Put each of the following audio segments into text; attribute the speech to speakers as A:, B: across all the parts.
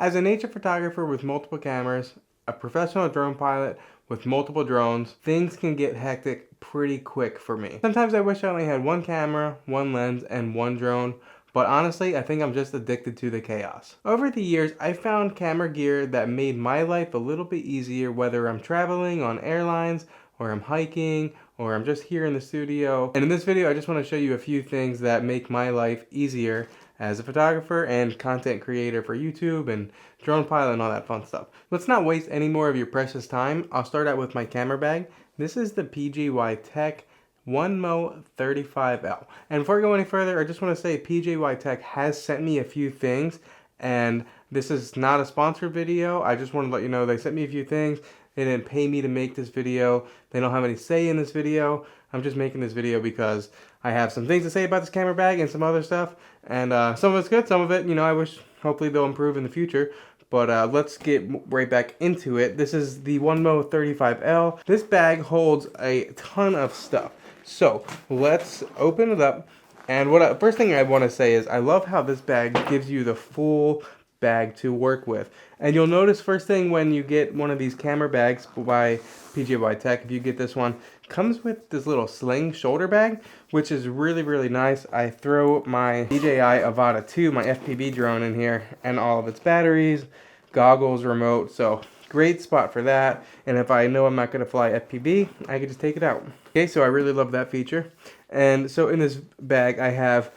A: As a nature photographer with multiple cameras, a professional drone pilot with multiple drones, things can get hectic pretty quick for me. Sometimes I wish I only had one camera, one lens, and one drone, but honestly, I think I'm just addicted to the chaos. Over the years, I found camera gear that made my life a little bit easier, whether I'm traveling on airlines, or I'm hiking, or I'm just here in the studio. And in this video, I just want to show you a few things that make my life easier as a photographer and content creator for YouTube and drone pilot and all that fun stuff. Let's not waste any more of your precious time. I'll start out with my camera bag. This is the DJI Tech OneMo 35L. And before I go any further, I just want to say DJI Tech has sent me a few things, and this is not a sponsored video. I just want to let you know they sent me a few things. They didn't pay me to make this video. They don't have any say in this video. I'm just making this video because I have some things to say about this camera bag and some other stuff. And some of it's good, some of it, you know, I wish hopefully they'll improve in the future. But let's get right back into it. This is the OneMo 35L. This bag holds a ton of stuff. So let's open it up. And first thing I want to say is I love how this bag gives you the full bag to work with. And you'll notice first thing when you get one of these camera bags by DJI Tech, if you get this one, comes with this little sling shoulder bag, which is really, really nice. I throw my DJI Avata 2, my FPV drone in here, and all of its batteries, goggles, remote, so great spot for that. And if I know I'm not going to fly FPV, I can just take it out. Okay, so I really love that feature. And so in this bag I have,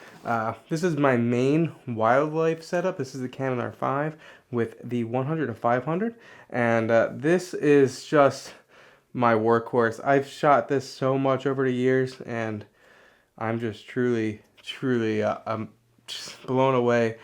A: this is my main wildlife setup. This is the Canon R5 with the 100-500. And this is just my workhorse. I've shot this so much over the years, and I'm just truly just blown away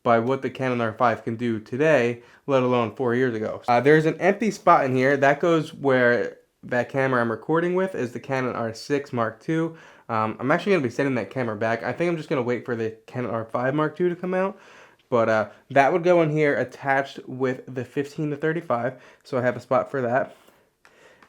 A: by what the Canon R5 can do today, let alone 4 years ago. There's an empty spot in here. That goes where that camera I'm recording with is the Canon R6 Mark II. I'm actually going to be sending that camera back. I think I'm just going to wait for the Canon R5 Mark II to come out. But that would go in here attached with the 15-35, so I have a spot for that.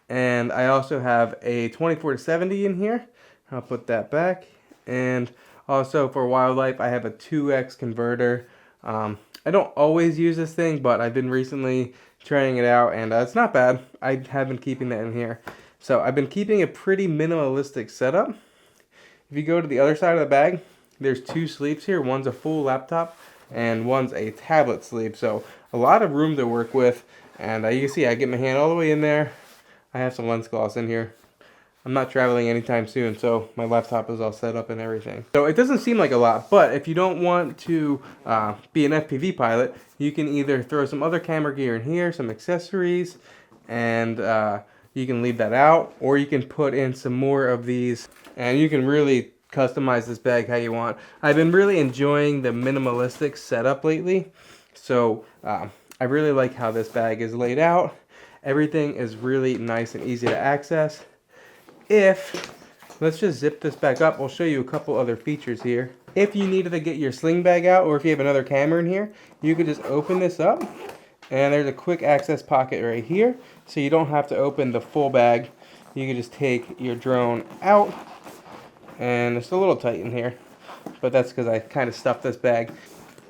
A: And I also have a 24-70 in here. I'll put that back. And also for wildlife, I have a 2x converter. I don't always use this thing, but I've been recently trying it out, and it's not bad. I have been keeping that in here. So I've been keeping a pretty minimalistic setup. If you go to the other side of the bag, there's two sleeves here. One's a full laptop, and one's a tablet sleeve. So a lot of room to work with. And you can see I get my hand all the way in there. I have some lens cloths in here. I'm not traveling anytime soon, so my laptop is all set up and everything. So it doesn't seem like a lot, but if you don't want to be an FPV pilot, you can either throw some other camera gear in here, some accessories, and you can leave that out, or you can put in some more of these, and you can really customize this bag how you want. I've been really enjoying the minimalistic setup lately, so I really like how this bag is laid out. Everything is really nice and easy to access. Let's just zip this back up. I'll show you a couple other features here. If you needed to get your sling bag out, or if you have another camera in here, you could just open this up, and there's a quick access pocket right here, so you don't have to open the full bag. You can just take your drone out, and it's a little tight in here, but that's because I kind of stuffed this bag.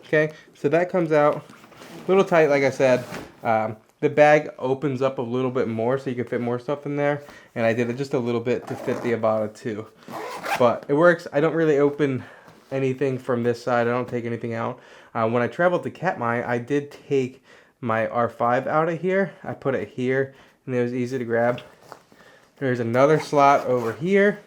A: Okay, so that comes out a little tight, like I said. The bag opens up a little bit more so you can fit more stuff in there, and I did it just a little bit to fit the Avata 2. But it works. I don't really open anything from this side. I don't take anything out. When I traveled to Katmai, I did take my R5 out of here. I put it here, and it was easy to grab. There's another slot over here.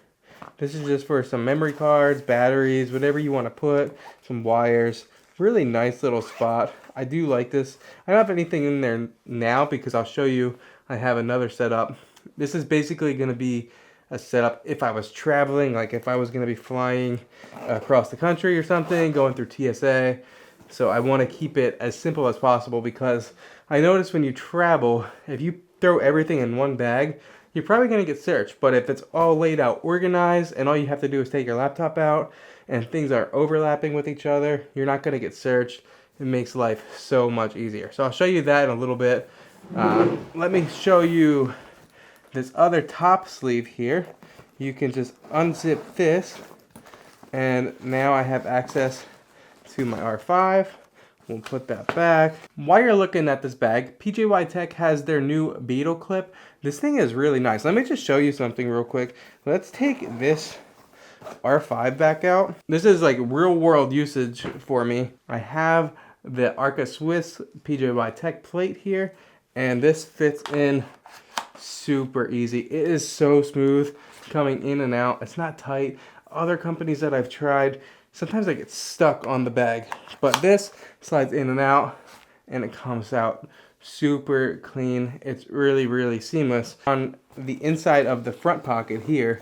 A: This is just for some memory cards, batteries, whatever you want to put, some wires. Really nice little spot. I do like this. I don't have anything in there now because I'll show you I have another setup. This is basically going to be a setup if I was traveling, like if I was going to be flying across the country or something, going through TSA. So I want to keep it as simple as possible because I notice when you travel, if you throw everything in one bag, you're probably going to get searched. But if it's all laid out organized and all you have to do is take your laptop out and things are overlapping with each other, you're not going to get searched. It makes life so much easier. So I'll show you that in a little bit. Let me show you this other top sleeve here. You can just unzip this, and now I have access to my R5 We'll put that back. While you're looking at this bag, PJY Tech has their new Beetle clip. This thing is really nice. Let me just show you something real quick. Let's take this R5 back out. This is like real world usage for me. I have the Arca Swiss PJY Tech plate here, and this fits in super easy. It is so smooth coming in and out. It's not tight. Other companies that I've tried, sometimes I get stuck on the bag, but this slides in and out and it comes out super clean. It's really, really seamless. On the inside of the front pocket here,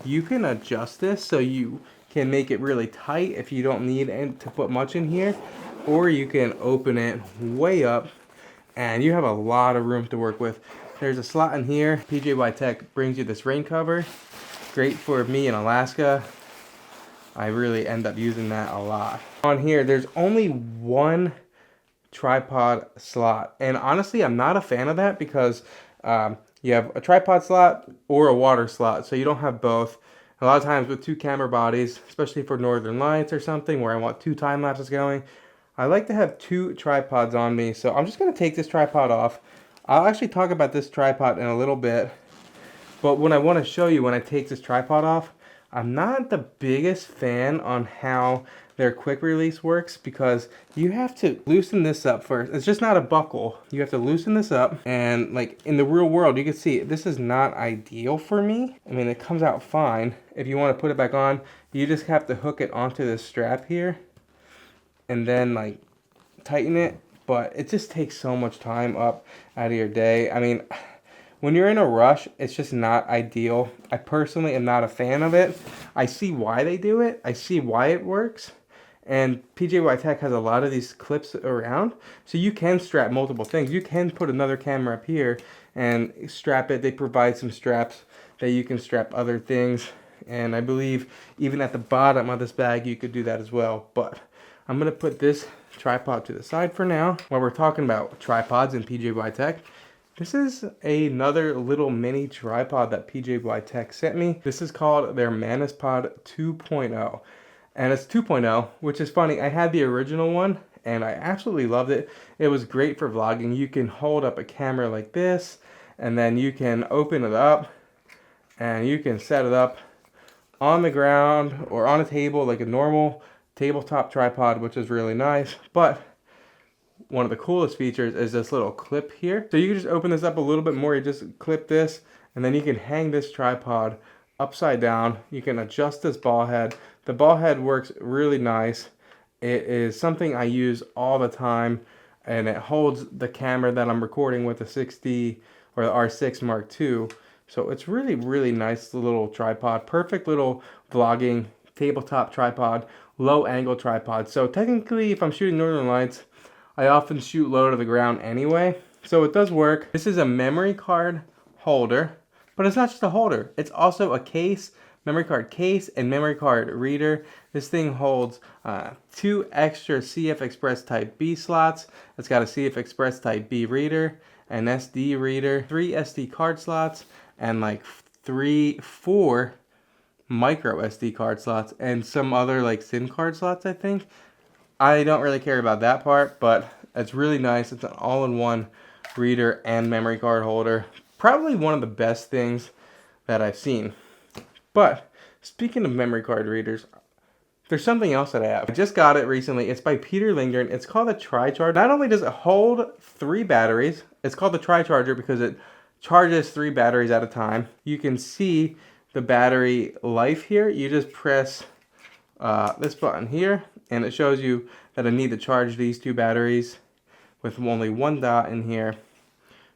A: you can adjust this so you can make it really tight if you don't need to put much in here, or you can open it way up and you have a lot of room to work with. There's a slot in here. PJY Tech brings you this rain cover. Great for me in Alaska. I really end up using that a lot. On here, there's only one tripod slot. And honestly, I'm not a fan of that because you have a tripod slot or a water slot, so you don't have both. A lot of times with two camera bodies, especially for Northern Lights or something where I want 2 time lapses going, I like to have 2 tripods on me. So I'm just gonna take this tripod off. I'll actually talk about this tripod in a little bit, but what I wanna show you when I take this tripod off, I'm not the biggest fan on how their quick release works because you have to loosen this up first. It's just not a buckle. You have to loosen this up, and like in the real world, you can see this is not ideal for me. I mean, it comes out fine. If you want to put it back on, you just have to hook it onto this strap here and then like tighten it, but it just takes so much time up out of your day. I mean, when you're in a rush, it's just not ideal. I personally am not a fan of it. I see why they do it. I see why it works. And PJY Tech has a lot of these clips around, so you can strap multiple things. You can put another camera up here and strap it. They provide some straps that you can strap other things. And I believe even at the bottom of this bag, you could do that as well. But I'm gonna put this tripod to the side for now. While we're talking about tripods and PJY Tech, this is another little mini tripod that PJY Tech sent me. This is called their Manispod 2.0. And it's 2.0, which is funny. I had the original one and I absolutely loved it. It was great for vlogging. You can hold up a camera like this, and then you can open it up and you can set it up on the ground or on a table like a normal tabletop tripod, which is really nice. But one of the coolest features is this little clip here. So you can just open this up a little bit more. You just clip this, and then you can hang this tripod upside down. You can adjust this ball head. The ball head works really nice. It is something I use all the time, and it holds the camera that I'm recording with, the 6D or the R6 Mark II. So it's really, really nice little tripod. Perfect little vlogging tabletop tripod, low angle tripod. So technically, if I'm shooting Northern Lights, I often shoot low to the ground anyway, so it does work. This is a memory card holder, but it's not just a holder. It's also a case, memory card case, and memory card reader. This thing holds 2 extra CF Express Type B slots. It's got a CF Express Type B reader, an SD reader, 3 SD card slots, and like 4 micro SD card slots, and some other like SIM card slots, I think. I don't really care about that part, but it's really nice. It's an all-in-one reader and memory card holder. Probably one of the best things that I've seen. But speaking of memory card readers, there's something else that I have. I just got it recently. It's by Peter Lindgren. It's called a Tri-Charger. Not only does it hold 3 batteries, it's called the Tri-Charger because it charges 3 batteries at a time. You can see the battery life here. You just press this button here, and it shows you that I need to charge these 2 batteries with only 1 dot in here,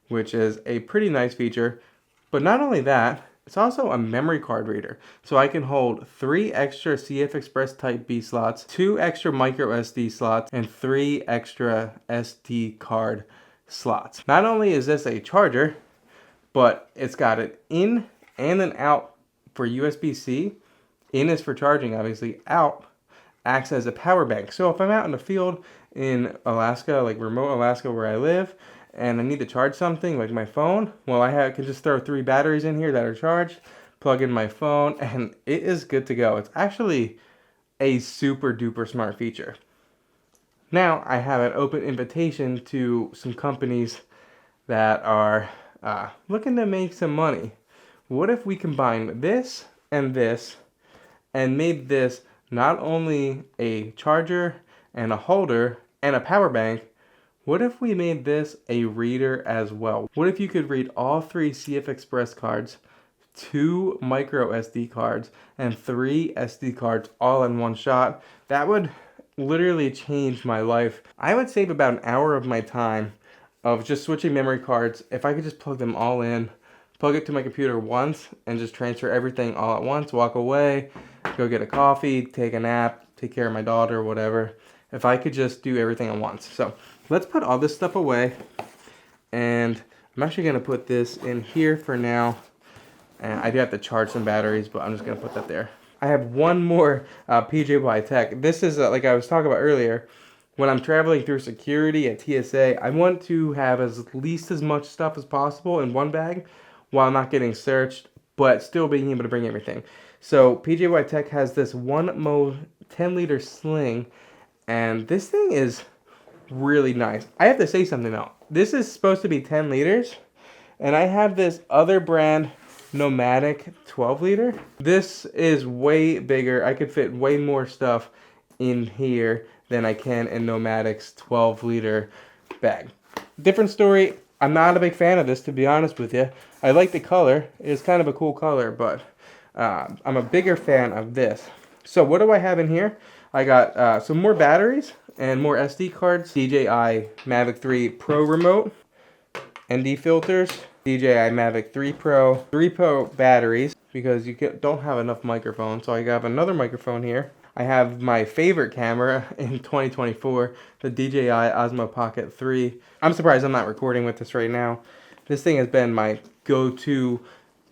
A: which is a pretty nice feature. But not only that, it's also a memory card reader. So I can hold 3 extra CF Express Type B slots, 2 extra micro SD slots, and 3 extra SD card slots. Not only is this a charger, but it's got an in and an out for USB-C. In is for charging, obviously. Out acts as a power bank. So if I'm out in the field in Alaska, like remote Alaska where I live, and I need to charge something like my phone, well, I can just throw 3 batteries in here that are charged, plug in my phone, and it is good to go. It's actually a super duper smart feature. Now I have an open invitation to some companies that are looking to make some money. What if we combine this and made this not only a charger and a holder and a power bank, what if we made this a reader as well? What if you could read all 3 CF Express cards, 2 micro SD cards, and 3 SD cards all in one shot? That would literally change my life. I would save about an hour of my time of just switching memory cards if I could just plug them all in, plug it to my computer once, and just transfer everything all at once, walk away, go get a coffee, take a nap, take care of my daughter, whatever. If I could just do everything at once. So let's put all this stuff away, and I'm actually going to put this in here for now. And I do have to charge some batteries, but I'm just going to put that there. I have one more PJY tech. This is like I was talking about earlier. When I'm traveling through security at TSA, I want to have at least as much stuff as possible in one bag while not getting searched, but still being able to bring everything. So PJY Tech has this 1MO 10-liter sling, and this thing is really nice. I have to say something though. This is supposed to be 10 liters, and I have this other brand Nomadic 12-liter. This is way bigger. I could fit way more stuff in here than I can in Nomadic's 12-liter bag. Different story. I'm not a big fan of this, to be honest with you. I like the color. It's kind of a cool color, but I'm a bigger fan of this. So what do I have in here? I got some more batteries and more SD cards, DJI Mavic 3 Pro remote, ND filters, DJI Mavic 3 Pro, 3 Pro batteries, because you don't have enough microphones, so I have another microphone here. I have my favorite camera in 2024, the DJI Osmo Pocket 3. I'm surprised I'm not recording with this right now. This thing has been my go-to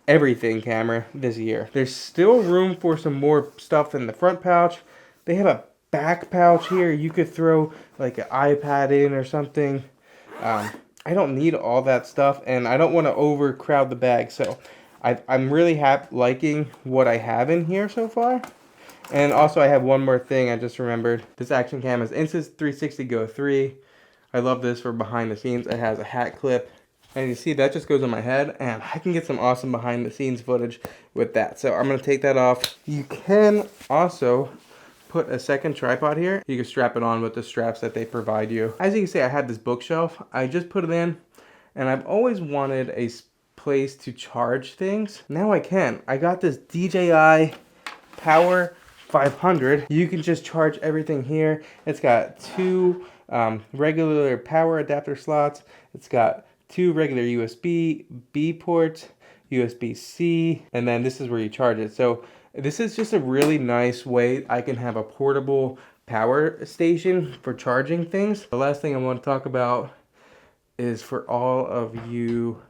A: everything camera this year. There's still room for some more stuff in the front pouch. They have a back pouch here. You could throw like an iPad in or something. I don't need all that stuff, and I don't want to overcrowd the bag. So I'm really liking what I have in here so far. And also I have one more thing I just remembered. This action cam is Insta360 Go 3. I love this for behind the scenes. It has a hat clip. And you see that just goes on my head, and I can get some awesome behind the scenes footage with that. So I'm going to take that off. You can also put a second tripod here. You can strap it on with the straps that they provide you. As you can see, I had this bookshelf. I just put it in, and I've always wanted a place to charge things. Now I can. I got this DJI Power 500. You can just charge everything here. It's got 2 regular power adapter slots. It's got 2 regular USB-B ports, USB-C, and then this is where you charge it. So this is just a really nice way I can have a portable power station for charging things. The last thing I want to talk about is for all of you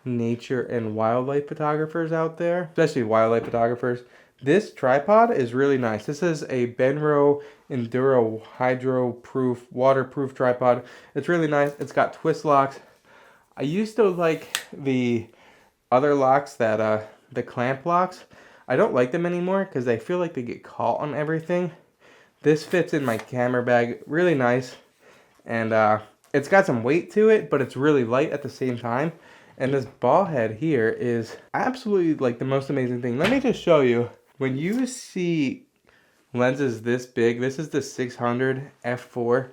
A: nature and wildlife photographers out there, especially wildlife photographers. This tripod is really nice. This is a Benro Enduro hydro-proof, waterproof tripod. It's really nice. It's got twist locks. I used to like the other locks that, the clamp locks. I don't like them anymore because I feel like they get caught on everything. This fits in my camera bag really nice. And it's got some weight to it, but it's really light at the same time. And this ball head here is absolutely like the most amazing thing. Let me just show you. When you see lenses this big, this is the 600 f4.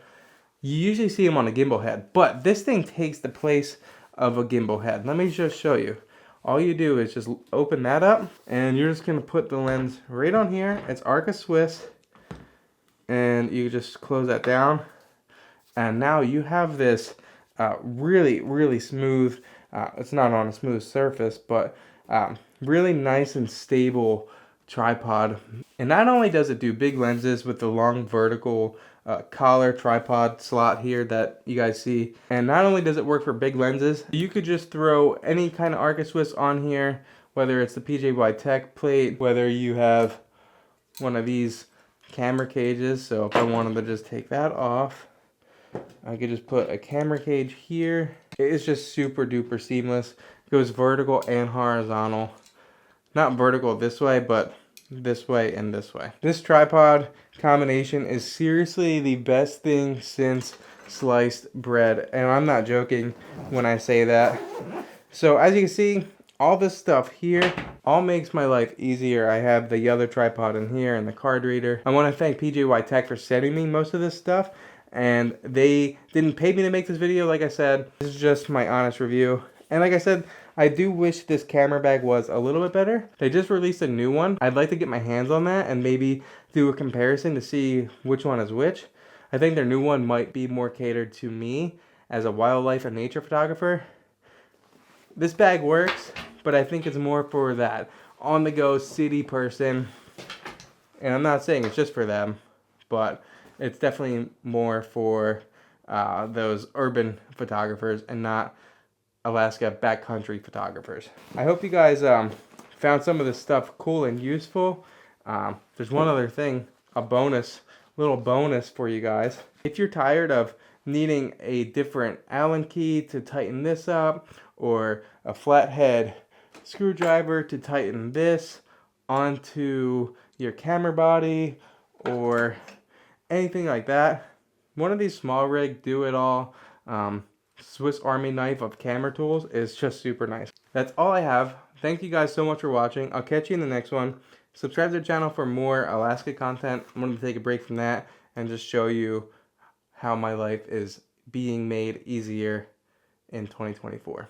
A: You usually see them on a gimbal head, but this thing takes the place of a gimbal head. Let me just show you. All you do is just open that up, and you're just gonna put the lens right on here. It's Arca Swiss, and you just close that down, and now you have this really smooth. It's not on a smooth surface, but really nice and stable tripod. And not only does it do big lenses with the long vertical collar tripod slot here that you guys see, and not only does it work for big lenses, you could just throw any kind of Arca Swiss on here, whether it's the PJY Tech plate, whether you have one of these camera cages. So if I wanted to just take that off, I could just put a camera cage here. It's just super duper seamless. It goes vertical and horizontal. Not vertical this way, but this way and this way. This tripod combination is seriously the best thing since sliced bread, and I'm not joking when I say that. So as you can see, all this stuff here all makes my life easier. I have the other tripod in here and the card reader. I want to thank PJY Tech for sending me most of this stuff, and they didn't pay me to make this video. Like I said, this is just my honest review. And like I said, I do wish this camera bag was a little bit better. They just released a new one. I'd like to get my hands on that and maybe do a comparison to see which one is which. I think their new one might be more catered to me as a wildlife and nature photographer. This bag works, but I think it's more for that on-the-go city person. And I'm not saying it's just for them, but it's definitely more for those urban photographers and not Alaska backcountry photographers. I hope you guys found some of this stuff cool and useful. There's one other thing, a little bonus for you guys. If you're tired of needing a different Allen key to tighten this up, or a flathead screwdriver to tighten this onto your camera body, or anything like that, one of these small rig do-it-all Swiss Army knife of camera tools is just super nice. That's all I have. Thank you guys so much for watching. I'll catch you in the next one. Subscribe to the channel for more Alaska content. I'm going to take a break from that and just show you how my life is being made easier in 2024.